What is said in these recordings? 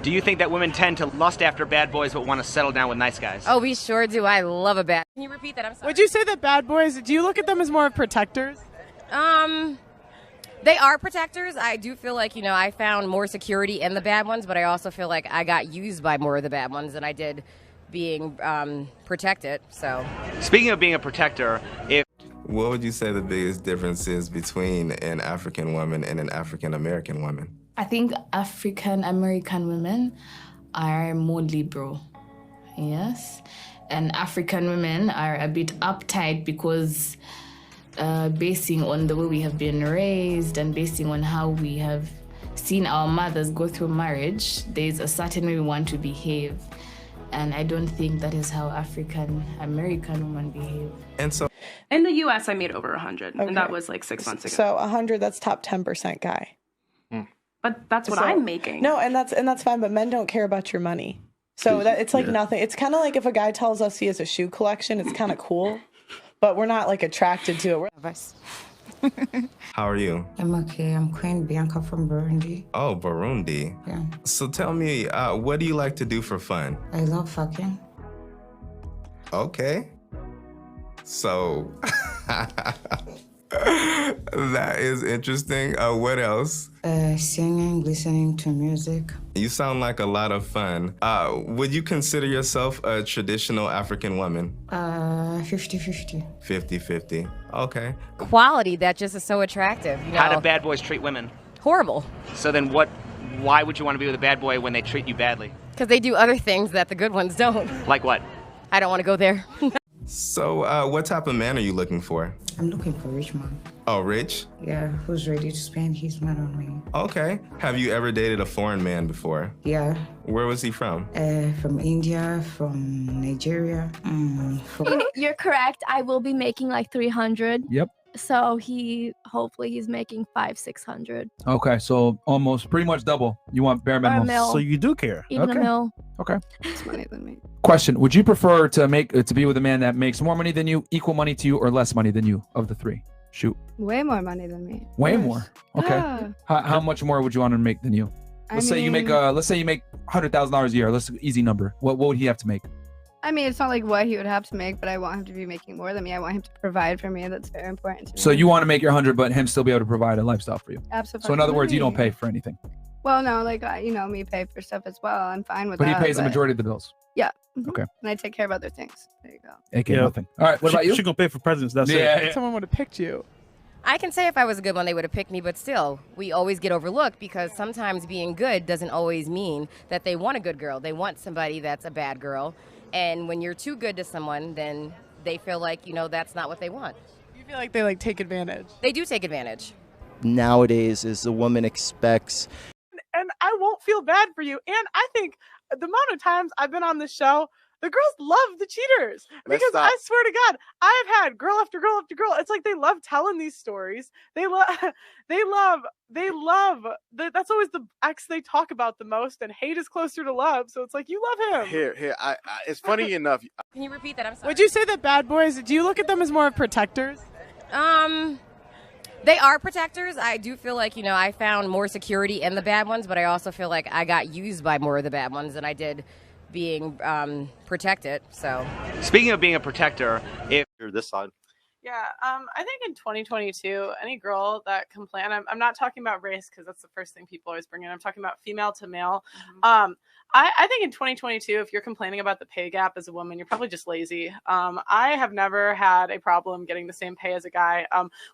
Do you think that women tend to lust after bad boys but want to settle down with nice guys? Oh, we sure do. I love a bad. Can you repeat that? I'm sorry. Would you say that bad boys, do you look at them as more of protectors? They are protectors. I do feel like, I found more security in the bad ones, but I also feel like I got used by more of the bad ones than I did being protected. So, Speaking of being a protector, What would you say the biggest difference is between an African woman and an African American woman? I think African American women are more liberal, yes, and African women are a bit uptight because basing on the way we have been raised and basing on how we have seen our mothers go through marriage, there's a certain way we want to behave. And I don't think that is how African American women behave. And so in the US, I made over 100, and that was like 6 months ago. So 100, that's top 10% guy. But that's what I'm making. No, and that's fine, but men don't care about your money. So that it's like nothing. It's kind of like if a guy tells us he has a shoe collection, it's kind of cool, but we're not like attracted to it. how are you? I'm okay. I'm Queen Bianca from Burundi. Oh, Burundi. Yeah. So tell me, what do you like to do for fun? I love fucking. Okay. So that is interesting. What else? Singing, listening to music. You sound like a lot of fun. Would you consider yourself a traditional African woman? 50-50. 50-50. Okay. quality that just is so attractive. how do bad boys treat women? Horrible. So then why would you want to be with a bad boy when they treat you badly? Because they do other things that the good ones don't. Like what? I don't want to go there. So what type of man are you looking for? I'm looking for a rich man. Oh, rich? Yeah, who's ready to spend his money on me. Okay. Have you ever dated a foreign man before? Yeah. Where was he from? From India, from Nigeria. You're correct. I will be making like 300. Yep. So hopefully he's making 500-600. Okay, so almost pretty much double. You want bare minimum. mil. So you do care. Even Okay. a mil. Okay. Less money than me. Question: would you prefer to be with a man that makes more money than you, equal money to you, or less money than you of the three? Shoot. Way more money than me. Way more. Okay. Yeah. How much more would you want to make than you? Let's say you make $100,000 a year. Let's easy number. What would he have to make? I mean, it's not like what he would have to make, but I want him to be making more than me. I want him to provide for me. That's very important to me. So you want to make your 100, but him still be able to provide a lifestyle for you. Absolutely. So in other words, you don't pay for anything. Well, no, like me pay for stuff as well. I'm fine with But that. he pays the majority of the bills. Yeah. Okay. And I take care of other things. There you go. AK nothing. All right. What about you? She gonna pay for presents. That's Yeah. it. Someone would have picked you. I can say if I was a good one, they would have picked me, but still, we always get overlooked because sometimes being good doesn't always mean that they want a good girl. They want somebody that's a bad girl. And when you're too good to someone, then they feel like, that's not what they want. You feel like they take advantage. They do take advantage. Nowadays is the woman expects. And I won't feel bad for you. And I think the amount of times I've been on this show, the girls love the cheaters. Because I swear to God, I've had girl after girl after girl. It's like they love telling these stories. That's always the ex they talk about the most, and hate is closer to love. So it's like, you love him. Here. It's funny enough. Can you repeat that? I'm sorry. Would you say that bad boys, do you look at them as more of protectors? They are protectors. I do feel like, I found more security in the bad ones, but I also feel like I got used by more of the bad ones than I did being protected. So, Speaking of being a protector, Here, this side. Yeah, I think in 2022, any girl that complain, I'm not talking about race because that's the first thing people always bring in. I'm talking about female to male. I think in 2022, if you're complaining about the pay gap as a woman, you're probably just lazy. I have never had a problem getting the same pay as a guy.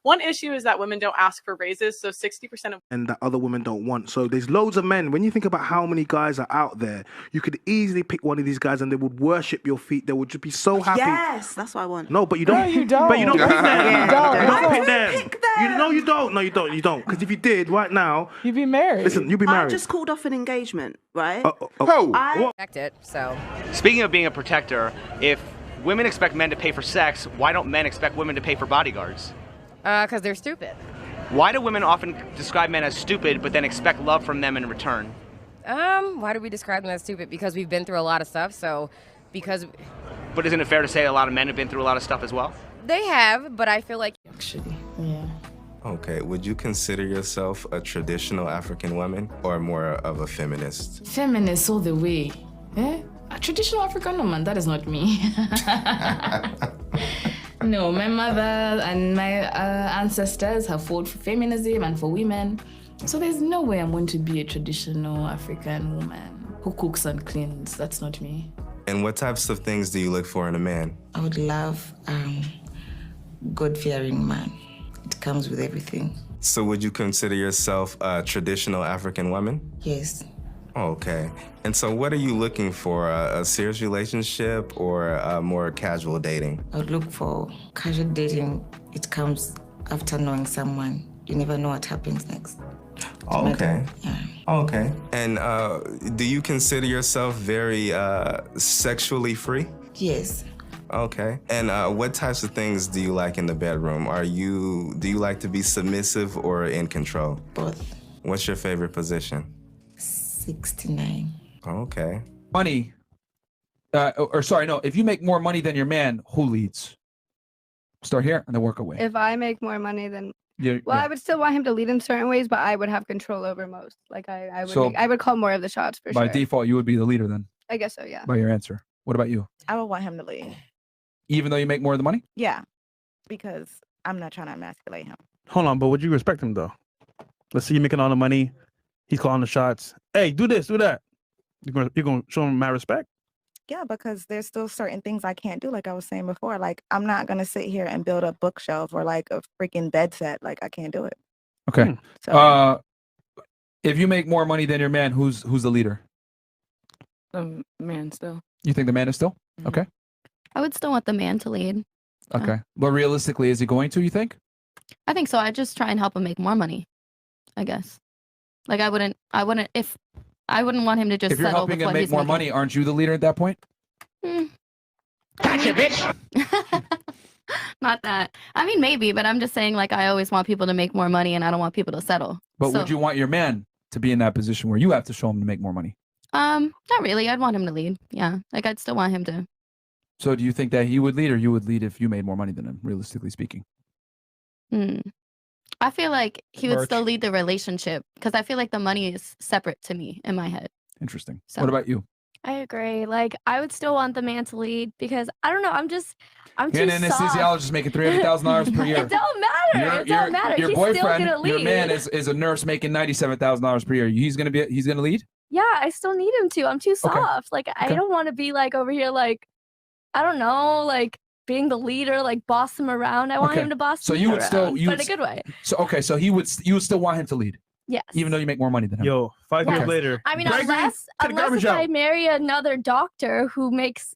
One issue is that women don't ask for raises, so 60% of And that other women don't want. So there's loads of men. When you think about how many guys are out there, you could easily pick one of these guys and they would worship your feet. They would just be so happy. Yes, that's what I want. No, but you don't. No, you don't. But you don't pick them. Yeah, You don't I pick them. No, you don't. No, you don't. You don't. Because if you did right now, you'd be married. Listen, you'd be married. I just called off an engagement, right? protect it. So, speaking of being a protector, if women expect men to pay for sex, why don't men expect women to pay for bodyguards? because they're stupid. Why do women often describe men as stupid but then expect love from them in return? Why do we describe them as stupid? Because we've been through a lot of stuff. So, But isn't it fair to say a lot of men have been through a lot of stuff as well? they have, but I feel like Actually, yeah. Okay. Would you consider yourself a traditional African woman or more of a feminist? Feminist all the way. Eh? A traditional African woman, that is not me. No, my mother and my ancestors have fought for feminism and for women. So there's no way I'm going to be a traditional African woman who cooks and cleans. That's not me. And what types of things do you look for in a man? I would love God-fearing man. It comes with everything. So would you consider yourself a traditional African woman? Yes. Okay. And so what are you looking for? A serious relationship or more casual dating? I would look for casual dating. It comes after knowing someone. You never know what happens next. Oh, okay. Yeah. Okay. And do you consider yourself very sexually free? Yes. Okay. And what types of things do you like in the bedroom? Do you like to be submissive or in control? Both. What's your favorite position? 69. Okay. Money. If you make more money than your man, who leads? Start here and then work away. If I make more money than Yeah, well, yeah. I would still want him to lead in certain ways, but I would have control over most. Like I would So- I would call more of the shots for By sure. default, you would be the leader then, I guess so, yeah. by your answer. What about you? I would want him to lead. Even though you make more of the money? Yeah, because I'm not trying to emasculate him. Hold on, but would you respect him though? Let's see you making all the money. He's calling the shots. Hey, do this, do that. You're gonna show him my respect? Yeah, because there's still certain things I can't do. Like I was saying before, like I'm not gonna sit here and build a bookshelf or like a freaking bed set. Like I can't do it. Okay. So If you make more money than your man, who's the leader? The man still. You think the man is still? Okay. I would still want the man to lead. Okay. But realistically, is he going to, you think? I think so. I just try and help him make more money, I guess. Like I wouldn't want him to just If you're settle helping with him what make he's more making. money, aren't you the leader at that point? Gotcha, bitch. Not that. I mean, maybe, but I'm just saying, like, I always want people to make more money and I don't want people to settle. But So, would you want your man to be in that position where you have to show him to make more money? not really. I'd want him to lead. Yeah. Like, I'd still want him to. So do you think that he would lead or you would lead if you made more money than him, realistically speaking? I feel like he would Merch. still lead the relationship because I feel like the money is separate to me in my head. Interesting. So- What about you? I agree. Like, I would still want the man to lead because I don't know. I'm too You're an soft. anesthesiologist making $300,000 per year. It don't matter. It don't matter. Your He's boyfriend, still gonna lead. your man is a nurse making $97,000 per year. He's gonna lead? Yeah, I still need him to. I'm too soft. Like, I don't want to be like over here, like, I don't know, like being the leader, like boss him around. I want Okay. him to boss So me you would around, still but in a good way. So you would still want him to lead, Yes. even though you make more money than him. Yo, 5 years Yes. later. I mean, Gregory, unless take the garbage if I out. marry another doctor who makes